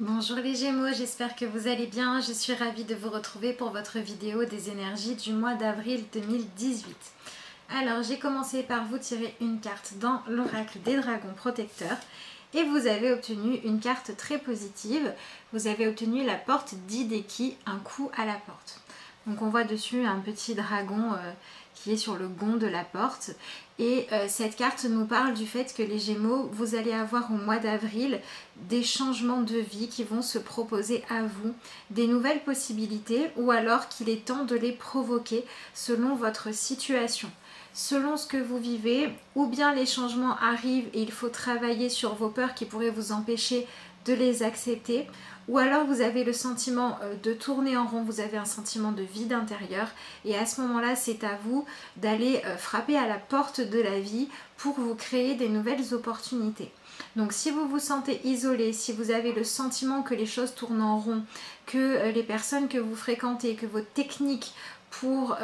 Bonjour les Gémeaux, j'espère que vous allez bien. Je suis ravie de vous retrouver pour votre vidéo des énergies du mois d'avril 2018. Alors, j'ai commencé par vous tirer une carte dans l'oracle des dragons protecteurs et vous avez obtenu une carte très positive. Vous avez obtenu la porte d'Hideki, un coup à la porte. Donc on voit dessus un petit dragon qui est sur le gond de la porte. Et cette carte nous parle du fait que les Gémeaux, vous allez avoir au mois d'avril des changements de vie qui vont se proposer à vous, des nouvelles possibilités ou alors qu'il est temps de les provoquer selon votre situation. Selon ce que vous vivez, ou bien les changements arrivent et il faut travailler sur vos peurs qui pourraient vous empêcher de les accepter, ou alors vous avez le sentiment de tourner en rond, vous avez un sentiment de vide intérieur et à ce moment-là c'est à vous d'aller frapper à la porte de la vie pour vous créer des nouvelles opportunités. Donc si vous vous sentez isolé, si vous avez le sentiment que les choses tournent en rond, que les personnes que vous fréquentez, que vos techniques pour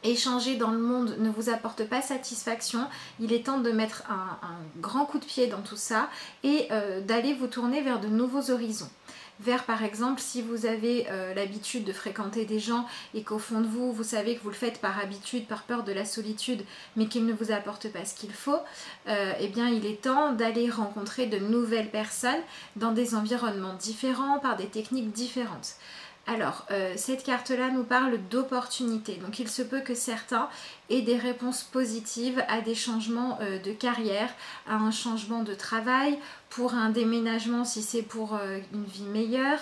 échanger dans le monde ne vous apporte pas satisfaction, il est temps de mettre un grand coup de pied dans tout ça et d'aller vous tourner vers de nouveaux horizons. Vers par exemple si vous avez l'habitude de fréquenter des gens et qu'au fond de vous, vous savez que vous le faites par habitude, par peur de la solitude, mais qu'ils ne vous apportent pas ce qu'il faut, eh bien il est temps d'aller rencontrer de nouvelles personnes dans des environnements différents, par des techniques différentes. Alors, cette carte-là nous parle d'opportunités. Donc, il se peut que certains aient des réponses positives à des changements de carrière, à un changement de travail, pour un déménagement si c'est pour une vie meilleure.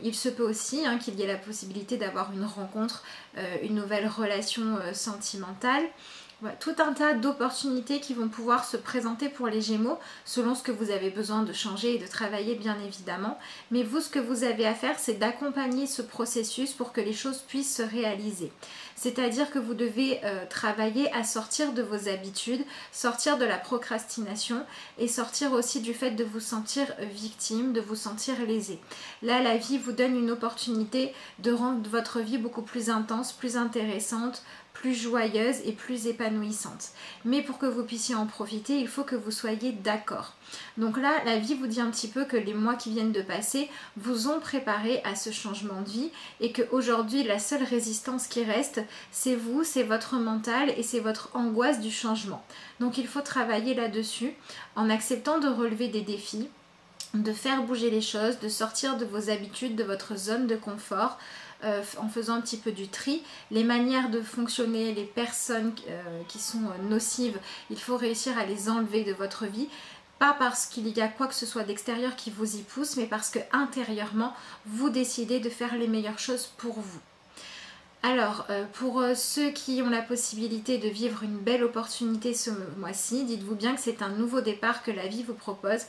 Il se peut aussi qu'il y ait la possibilité d'avoir une rencontre, une nouvelle relation sentimentale. Voilà, tout un tas d'opportunités qui vont pouvoir se présenter pour les Gémeaux selon ce que vous avez besoin de changer et de travailler bien évidemment. Mais vous, ce que vous avez à faire, c'est d'accompagner ce processus pour que les choses puissent se réaliser. C'est-à-dire que vous devez travailler à sortir de vos habitudes, sortir de la procrastination et sortir aussi du fait de vous sentir victime, de vous sentir lésé. Là, la vie vous donne une opportunité de rendre votre vie beaucoup plus intense, plus intéressante, plus joyeuse et plus épanouissante. Mais pour que vous puissiez en profiter, il faut que vous soyez d'accord. Donc là, la vie vous dit un petit peu que les mois qui viennent de passer vous ont préparé à ce changement de vie et qu'aujourd'hui, la seule résistance qui reste, c'est vous, c'est votre mental et c'est votre angoisse du changement. Donc il faut travailler là-dessus en acceptant de relever des défis, de faire bouger les choses, de sortir de vos habitudes, de votre zone de confort, en faisant un petit peu du tri, les manières de fonctionner, les personnes qui sont nocives, il faut réussir à les enlever de votre vie. Pas parce qu'il y a quoi que ce soit d'extérieur qui vous y pousse, mais parce que intérieurement, vous décidez de faire les meilleures choses pour vous. Alors, pour ceux qui ont la possibilité de vivre une belle opportunité ce mois-ci, dites-vous bien que c'est un nouveau départ que la vie vous propose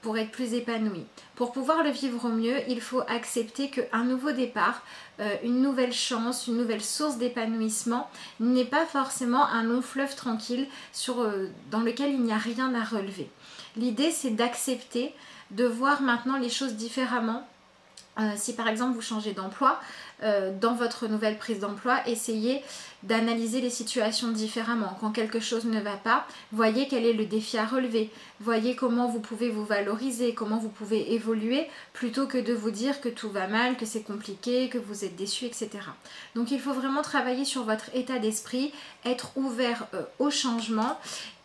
pour être plus épanoui. Pour pouvoir le vivre au mieux, il faut accepter qu'un nouveau départ, une nouvelle chance, une nouvelle source d'épanouissement n'est pas forcément un long fleuve tranquille dans lequel il n'y a rien à relever. L'idée, c'est d'accepter, de voir maintenant les choses différemment. Si par exemple vous changez d'emploi, dans votre nouvelle prise d'emploi, essayez d'analyser les situations différemment. Quand quelque chose ne va pas, voyez quel est le défi à relever, voyez comment vous pouvez vous valoriser, comment vous pouvez évoluer, plutôt que de vous dire que tout va mal, que c'est compliqué, que vous êtes déçu, etc. Donc il faut vraiment travailler sur votre état d'esprit, être ouvert au changement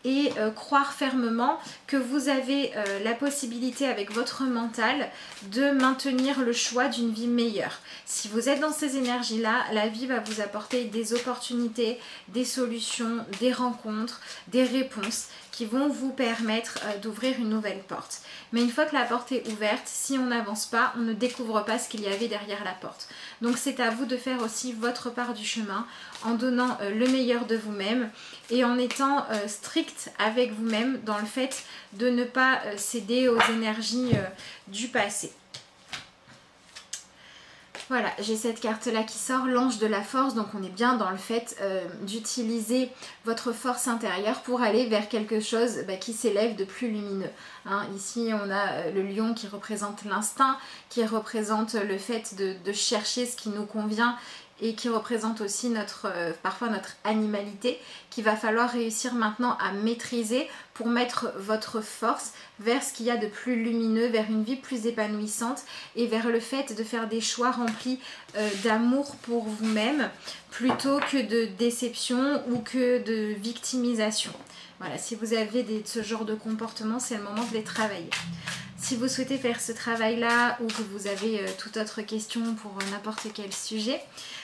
et croire fermement que vous avez la possibilité avec votre mental de maintenir le choix d'une vie meilleure. Si vous êtes dans ces énergies-là, la vie va vous apporter des opportunités, des solutions, des rencontres, des réponses qui vont vous permettre d'ouvrir une nouvelle porte. Mais une fois que la porte est ouverte, si on n'avance pas, on ne découvre pas ce qu'il y avait derrière la porte. Donc c'est à vous de faire aussi votre part du chemin en donnant le meilleur de vous-même et en étant strict avec vous-même dans le fait de ne pas céder aux énergies du passé. Voilà, j'ai cette carte-là qui sort, l'ange de la force, donc on est bien dans le fait d'utiliser votre force intérieure pour aller vers quelque chose qui s'élève de plus lumineux. Ici, on a le lion qui représente l'instinct, qui représente le fait de chercher ce qui nous convient et qui représente aussi parfois notre animalité qu'il va falloir réussir maintenant à maîtriser pour mettre votre force vers ce qu'il y a de plus lumineux, vers une vie plus épanouissante et vers le fait de faire des choix remplis d'amour pour vous-même plutôt que de déception ou que de victimisation. Voilà, si vous avez ce genre de comportement, c'est le moment de les travailler. Si vous souhaitez faire ce travail-là ou que vous avez toute autre question pour n'importe quel sujet,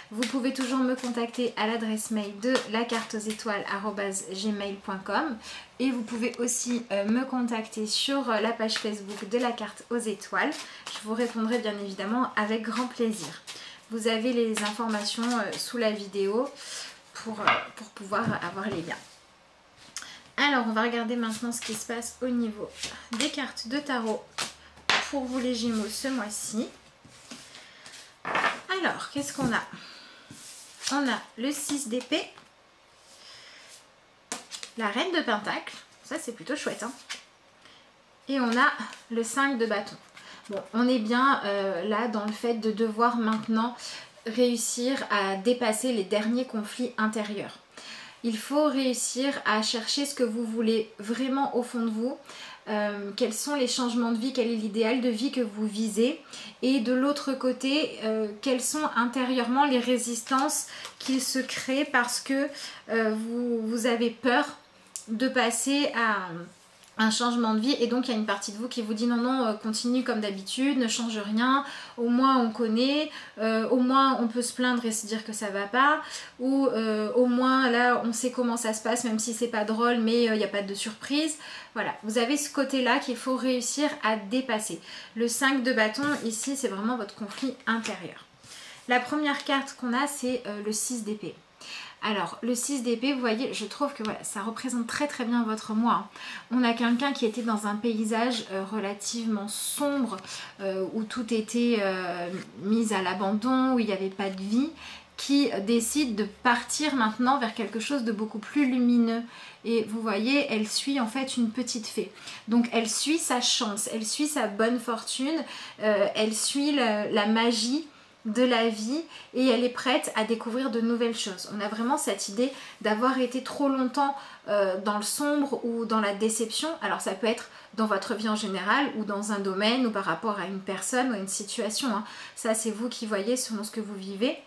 vous pouvez toujours me contacter à l'adresse mail de lacarteauxétoiles@gmail.com et vous pouvez aussi me contacter sur la page Facebook de la carte aux étoiles. Je vous répondrai bien évidemment avec grand plaisir. Vous avez les informations sous la vidéo pour pouvoir avoir les liens. Alors, on va regarder maintenant ce qui se passe au niveau des cartes de tarot pour vous les Gémeaux ce mois-ci. Alors, qu'est-ce qu'on a? On a le 6 d'épée, la reine de pentacle, ça c'est plutôt chouette, hein. Et on a le 5 de bâton. Bon, on est bien là dans le fait de devoir maintenant réussir à dépasser les derniers conflits intérieurs. Il faut réussir à chercher ce que vous voulez vraiment au fond de vous, quels sont les changements de vie, quel est l'idéal de vie que vous visez, et de l'autre côté, quelles sont intérieurement les résistances qui se créent parce que vous avez peur de passer à un changement de vie, et donc il y a une partie de vous qui vous dit non, continue comme d'habitude, ne change rien, au moins on connaît, au moins on peut se plaindre et se dire que ça va pas, ou au moins là on sait comment ça se passe même si c'est pas drôle, mais il n'y a pas de surprise. Voilà, vous avez ce côté là qu'il faut réussir à dépasser. Le 5 de bâton ici, c'est vraiment votre conflit intérieur. La première carte qu'on a, c'est le 6 d'épée. Alors, le 6 d'épée, vous voyez, je trouve que voilà, ça représente très très bien votre mois. On a quelqu'un qui était dans un paysage relativement sombre, où tout était mis à l'abandon, où il n'y avait pas de vie, qui décide de partir maintenant vers quelque chose de beaucoup plus lumineux. Et vous voyez, elle suit en fait une petite fée. Donc elle suit sa chance, elle suit sa bonne fortune, elle suit la magie de la vie et elle est prête à découvrir de nouvelles choses. On a vraiment cette idée d'avoir été trop longtemps dans le sombre ou dans la déception. Alors ça peut être dans votre vie en général ou dans un domaine ou par rapport à une personne ou à une situation, hein. Ça c'est vous qui voyez selon ce que vous vivez.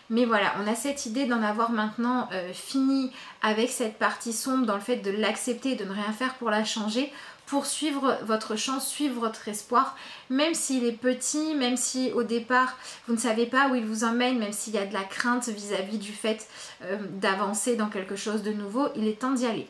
Mais voilà, on a cette idée d'en avoir maintenant fini avec cette partie sombre, dans le fait de l'accepter, de ne rien faire pour la changer, pour suivre votre chance, suivre votre espoir, même s'il est petit, même si au départ vous ne savez pas où il vous emmène, même s'il y a de la crainte vis-à-vis du fait d'avancer dans quelque chose de nouveau, il est temps d'y aller.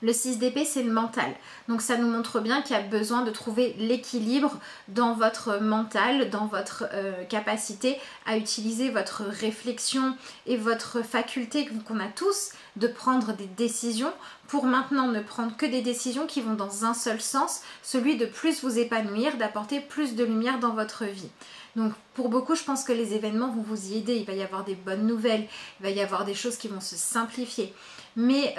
Le 6 d'épée, c'est le mental. Donc ça nous montre bien qu'il y a besoin de trouver l'équilibre dans votre mental, dans votre capacité à utiliser votre réflexion et votre faculté qu'on a tous de prendre des décisions pour maintenant ne prendre que des décisions qui vont dans un seul sens, celui de plus vous épanouir, d'apporter plus de lumière dans votre vie. Donc pour beaucoup, je pense que les événements vont vous y aider. Il va y avoir des bonnes nouvelles, il va y avoir des choses qui vont se simplifier. Mais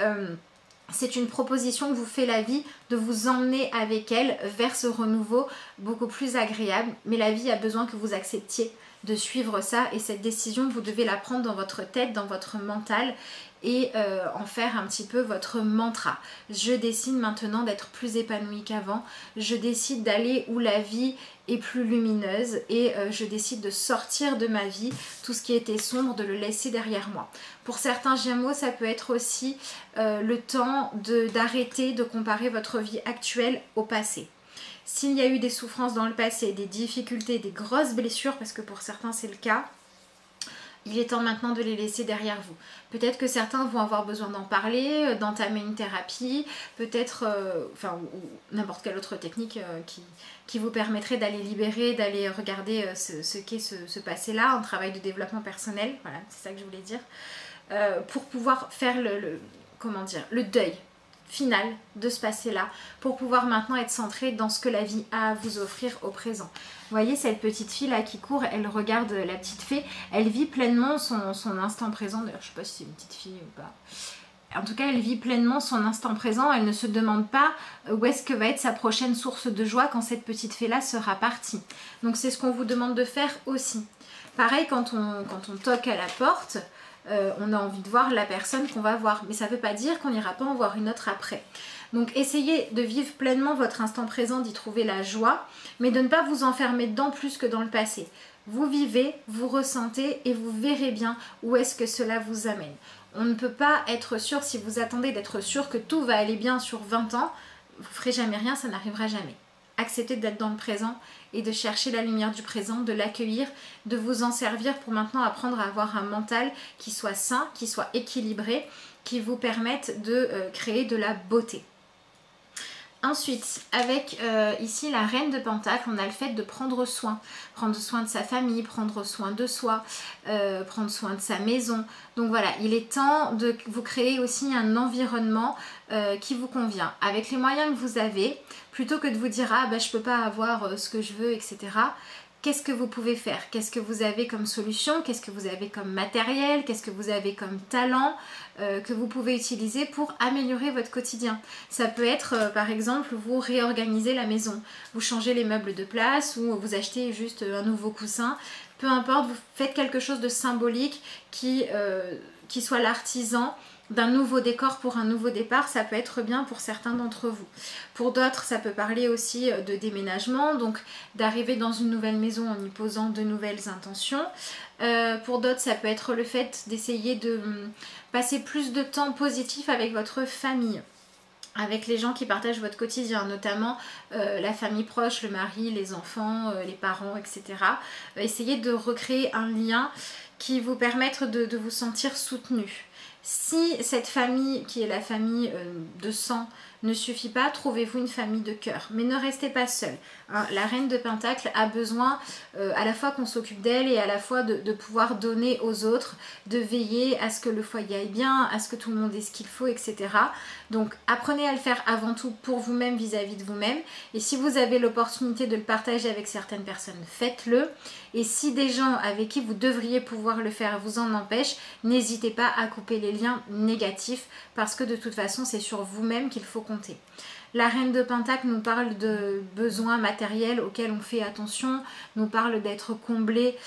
c'est une proposition que vous fait la vie de vous emmener avec elle vers ce renouveau beaucoup plus agréable. Mais la vie a besoin que vous acceptiez de suivre ça et cette décision, vous devez la prendre dans votre tête, dans votre mental et en faire un petit peu votre mantra. Je décide maintenant d'être plus épanouie qu'avant. Je décide d'aller où la vie est plus lumineuse et je décide de sortir de ma vie tout ce qui était sombre, de le laisser derrière moi. Pour certains Gémeaux, ça peut être aussi le temps d'arrêter de comparer votre vie actuelle au passé. S'il y a eu des souffrances dans le passé, des difficultés, des grosses blessures, parce que pour certains c'est le cas, il est temps maintenant de les laisser derrière vous. Peut-être que certains vont avoir besoin d'en parler, d'entamer une thérapie, peut-être, ou n'importe quelle autre technique qui vous permettrait d'aller libérer, d'aller regarder ce qu'est ce passé-là, un travail de développement personnel, voilà, c'est ça que je voulais dire, pour pouvoir faire le deuil final de ce passé-là, pour pouvoir maintenant être centré dans ce que la vie a à vous offrir au présent. Vous voyez cette petite fille là qui court, elle regarde la petite fée, elle vit pleinement son instant présent. D'ailleurs je sais pas si c'est une petite fille ou pas. En tout cas elle vit pleinement son instant présent, elle ne se demande pas où est-ce que va être sa prochaine source de joie quand cette petite fée là sera partie. Donc c'est ce qu'on vous demande de faire aussi. Pareil quand on toque à la porte, on a envie de voir la personne qu'on va voir. Mais ça ne veut pas dire qu'on n'ira pas en voir une autre après. Donc essayez de vivre pleinement votre instant présent, d'y trouver la joie, mais de ne pas vous enfermer dedans plus que dans le passé. Vous vivez, vous ressentez et vous verrez bien où est-ce que cela vous amène. On ne peut pas être sûr, si vous attendez d'être sûr que tout va aller bien sur 20 ans, vous ne ferez jamais rien, ça n'arrivera jamais. Acceptez d'être dans le présent et de chercher la lumière du présent, de l'accueillir, de vous en servir pour maintenant apprendre à avoir un mental qui soit sain, qui soit équilibré, qui vous permette de créer de la beauté. Ensuite, avec ici la reine de Pentacle, on a le fait de prendre soin de sa famille, prendre soin de soi, prendre soin de sa maison. Donc voilà, il est temps de vous créer aussi un environnement qui vous convient. Avec les moyens que vous avez, plutôt que de vous dire « Ah ben je peux pas avoir ce que je veux, etc. » Qu'est-ce que vous pouvez faire? Qu'est-ce que vous avez comme solution? Qu'est-ce que vous avez comme matériel? Qu'est-ce que vous avez comme talent que vous pouvez utiliser pour améliorer votre quotidien? Ça peut être par exemple vous réorganiser la maison, vous changez les meubles de place ou vous achetez juste un nouveau coussin. Peu importe, vous faites quelque chose de symbolique qui soit l'artisan d'un nouveau décor pour un nouveau départ. Ça peut être bien pour certains d'entre vous. Pour d'autres, ça peut parler aussi de déménagement, donc d'arriver dans une nouvelle maison en y posant de nouvelles intentions. Pour d'autres, ça peut être le fait d'essayer de passer plus de temps positif avec votre famille, avec les gens qui partagent votre quotidien, notamment la famille proche, le mari, les enfants, les parents, etc. Essayez de recréer un lien qui vous permette de vous sentir soutenu. Si cette famille, qui est la famille de sang, ne suffit pas, trouvez-vous une famille de cœur. Mais ne restez pas seul. Hein. La reine de Pentacle a besoin à la fois qu'on s'occupe d'elle et à la fois de pouvoir donner aux autres, de veiller à ce que le foyer aille bien, à ce que tout le monde ait ce qu'il faut, etc. Donc apprenez à le faire avant tout pour vous-même, vis-à-vis de vous-même. Et si vous avez l'opportunité de le partager avec certaines personnes, faites-le. Et si des gens avec qui vous devriez pouvoir le faire vous en empêchent, n'hésitez pas à couper les liens négatifs parce que de toute façon c'est sur vous-même qu'il faut compter. La reine de Pentacle nous parle de besoins matériels auxquels on fait attention, nous parle d'être comblé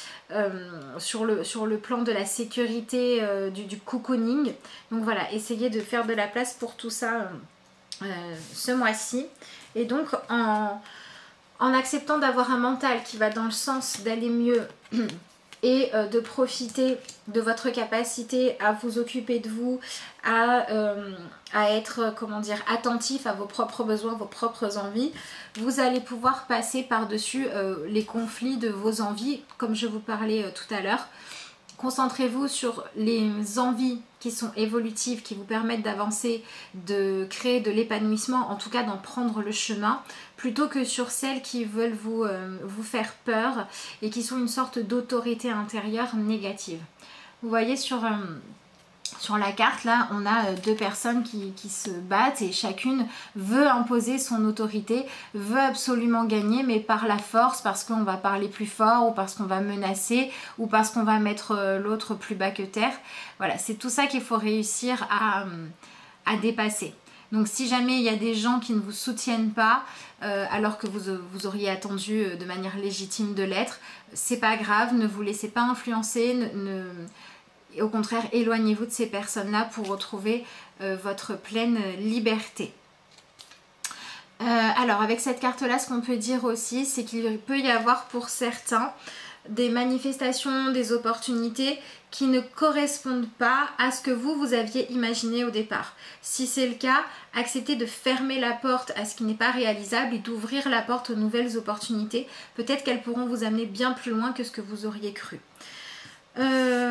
sur le plan de la sécurité, du cocooning. Donc voilà, essayez de faire de la place pour tout ça ce mois-ci. Et donc en acceptant d'avoir un mental qui va dans le sens d'aller mieux et de profiter de votre capacité à vous occuper de vous, à être, comment dire, attentif à vos propres besoins, vos propres envies, vous allez pouvoir passer par-dessus les conflits de vos envies, comme je vous parlais tout à l'heure. Concentrez-vous sur les envies qui sont évolutives, qui vous permettent d'avancer, de créer de l'épanouissement, en tout cas d'en prendre le chemin, plutôt que sur celles qui veulent vous faire peur et qui sont une sorte d'autorité intérieure négative. Vous voyez sur la carte là, on a deux personnes qui se battent et chacune veut imposer son autorité, veut absolument gagner, mais par la force, parce qu'on va parler plus fort ou parce qu'on va menacer ou parce qu'on va mettre l'autre plus bas que terre. Voilà, c'est tout ça qu'il faut réussir à dépasser. Donc si jamais il y a des gens qui ne vous soutiennent pas alors que vous auriez attendu de manière légitime de l'être, c'est pas grave, ne vous laissez pas influencer, et au contraire, éloignez-vous de ces personnes-là pour retrouver votre pleine liberté. Alors, avec cette carte-là, ce qu'on peut dire aussi, c'est qu'il peut y avoir pour certains des manifestations, des opportunités qui ne correspondent pas à ce que vous aviez imaginé au départ. Si c'est le cas, acceptez de fermer la porte à ce qui n'est pas réalisable et d'ouvrir la porte aux nouvelles opportunités. Peut-être qu'elles pourront vous amener bien plus loin que ce que vous auriez cru.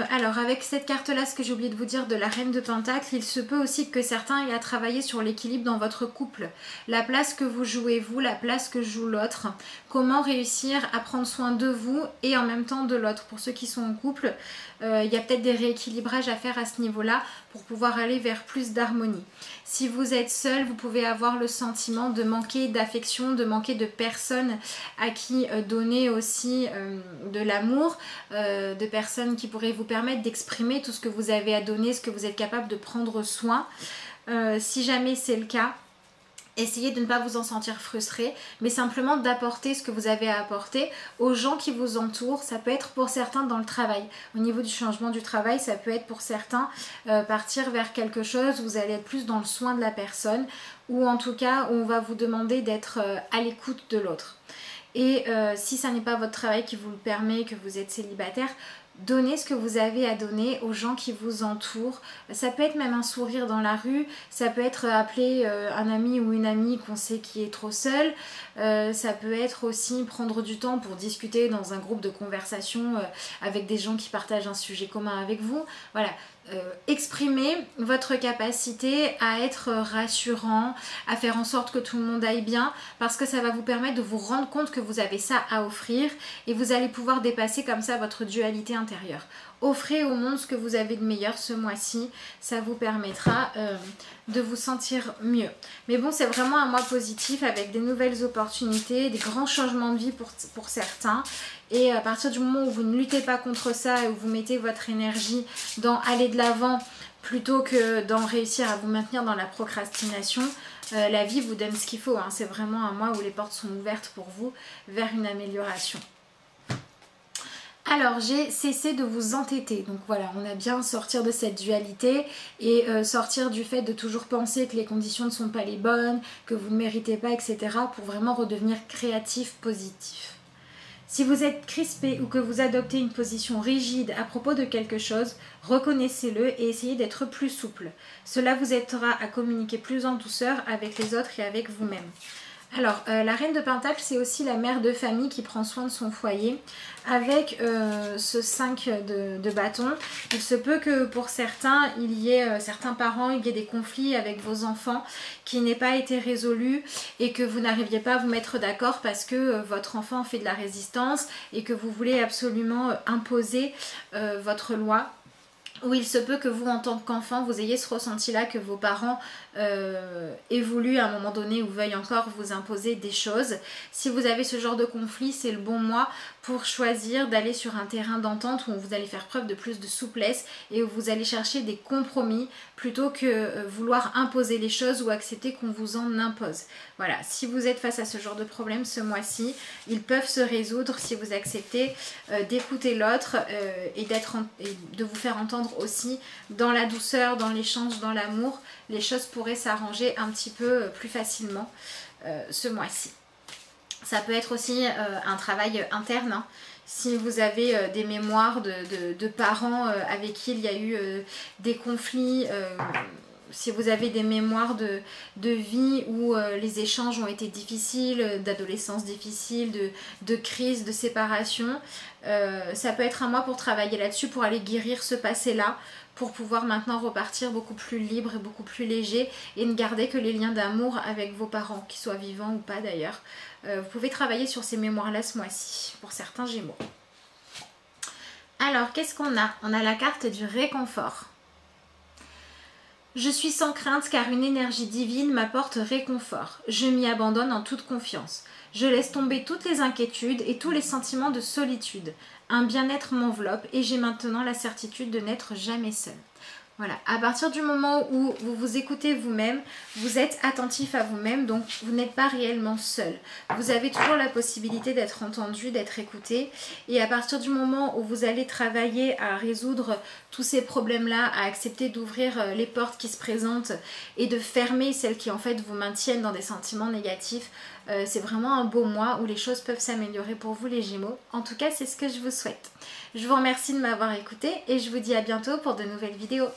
Alors avec cette carte là, ce que j'ai oublié de vous dire de la reine de Pentacle, il se peut aussi que certains aient à travailler sur l'équilibre dans votre couple, la place que vous jouez vous, la place que joue l'autre, comment réussir à prendre soin de vous et en même temps de l'autre. Pour ceux qui sont en couple, il y a peut-être des rééquilibrages à faire à ce niveau là pour pouvoir aller vers plus d'harmonie. Si vous êtes seul, vous pouvez avoir le sentiment de manquer d'affection, de manquer de personnes à qui donner aussi de l'amour, de personnes qui pourraient vous permettre d'exprimer tout ce que vous avez à donner, ce que vous êtes capable de prendre soin. Si jamais c'est le cas, Essayez de ne pas vous en sentir frustré, mais simplement d'apporter ce que vous avez à apporter aux gens qui vous entourent. Ça peut être pour certains dans le travail. Au niveau du changement du travail, ça peut être pour certains partir vers quelque chose où vous allez être plus dans le soin de la personne, ou en tout cas où on va vous demander d'être à l'écoute de l'autre. Et si ça n'est pas votre travail qui vous le permet, que vous êtes célibataire, donnez ce que vous avez à donner aux gens qui vous entourent. Ça peut être même un sourire dans la rue, ça peut être appeler un ami ou une amie qu'on sait qui est trop seul, ça peut être aussi prendre du temps pour discuter dans un groupe de conversation avec des gens qui partagent un sujet commun avec vous. Voilà. Exprimer votre capacité à être rassurant, à faire en sorte que tout le monde aille bien, parce que ça va vous permettre de vous rendre compte que vous avez ça à offrir et vous allez pouvoir dépasser comme ça votre dualité intérieure. Offrez au monde ce que vous avez de meilleur ce mois-ci, ça vous permettra de vous sentir mieux. Mais bon, c'est vraiment un mois positif avec des nouvelles opportunités, des grands changements de vie pour certains. Et à partir du moment où vous ne luttez pas contre ça et où vous mettez votre énergie dans aller de l'avant plutôt que dans réussir à vous maintenir dans la procrastination, la vie vous donne ce qu'il faut. Hein. C'est vraiment un mois où les portes sont ouvertes pour vous vers une amélioration. Alors, j'ai cessé de vous entêter. Donc voilà, on a bien sortir de cette dualité et sortir du fait de toujours penser que les conditions ne sont pas les bonnes, que vous ne méritez pas, etc. pour vraiment redevenir créatif, positif. Si vous êtes crispé ou que vous adoptez une position rigide à propos de quelque chose, reconnaissez-le et essayez d'être plus souple. Cela vous aidera à communiquer plus en douceur avec les autres et avec vous-même. Alors, la reine de Pentacle, c'est aussi la mère de famille qui prend soin de son foyer. Avec ce 5 de bâton, il se peut que pour certains, il y ait certains parents, il y ait des conflits avec vos enfants qui n'aient pas été résolus et que vous n'arriviez pas à vous mettre d'accord parce que votre enfant fait de la résistance et que vous voulez absolument imposer votre loi. Ou il se peut que vous, en tant qu'enfant, vous ayez ce ressenti-là que vos parents aient voulu à un moment donné ou veuillent encore vous imposer des choses. Si vous avez ce genre de conflit, c'est le bon mois pour choisir d'aller sur un terrain d'entente où vous allez faire preuve de plus de souplesse et où vous allez chercher des compromis plutôt que vouloir imposer les choses ou accepter qu'on vous en impose. Voilà, si vous êtes face à ce genre de problème ce mois-ci, ils peuvent se résoudre si vous acceptez d'écouter l'autre et de vous faire entendre aussi dans la douceur, dans l'échange, dans l'amour. Les choses pourraient s'arranger un petit peu plus facilement ce mois-ci. Ça peut être aussi un travail interne. Hein. Si vous avez des mémoires de parents avec qui il y a eu des conflits, si vous avez des mémoires de vie où les échanges ont été difficiles, d'adolescence difficile, de crise, de séparation, ça peut être un mois pour travailler là-dessus, pour aller guérir ce passé-là, pour pouvoir maintenant repartir beaucoup plus libre et beaucoup plus léger et ne garder que les liens d'amour avec vos parents, qu'ils soient vivants ou pas d'ailleurs. Vous pouvez travailler sur ces mémoires-là ce mois-ci, pour certains Gémeaux. Alors, qu'est-ce qu'on a? On a la carte du réconfort. Je suis sans crainte car une énergie divine m'apporte réconfort. Je m'y abandonne en toute confiance. Je laisse tomber toutes les inquiétudes et tous les sentiments de solitude. Un bien-être m'enveloppe et j'ai maintenant la certitude de n'être jamais seule. Voilà, à partir du moment où vous vous écoutez vous-même, vous êtes attentif à vous-même, donc vous n'êtes pas réellement seul. Vous avez toujours la possibilité d'être entendu, d'être écouté. Et à partir du moment où vous allez travailler à résoudre tous ces problèmes-là, à accepter d'ouvrir les portes qui se présentent et de fermer celles qui en fait vous maintiennent dans des sentiments négatifs, c'est vraiment un beau mois où les choses peuvent s'améliorer pour vous les Gémeaux. En tout cas, c'est ce que je vous souhaite. Je vous remercie de m'avoir écouté et je vous dis à bientôt pour de nouvelles vidéos.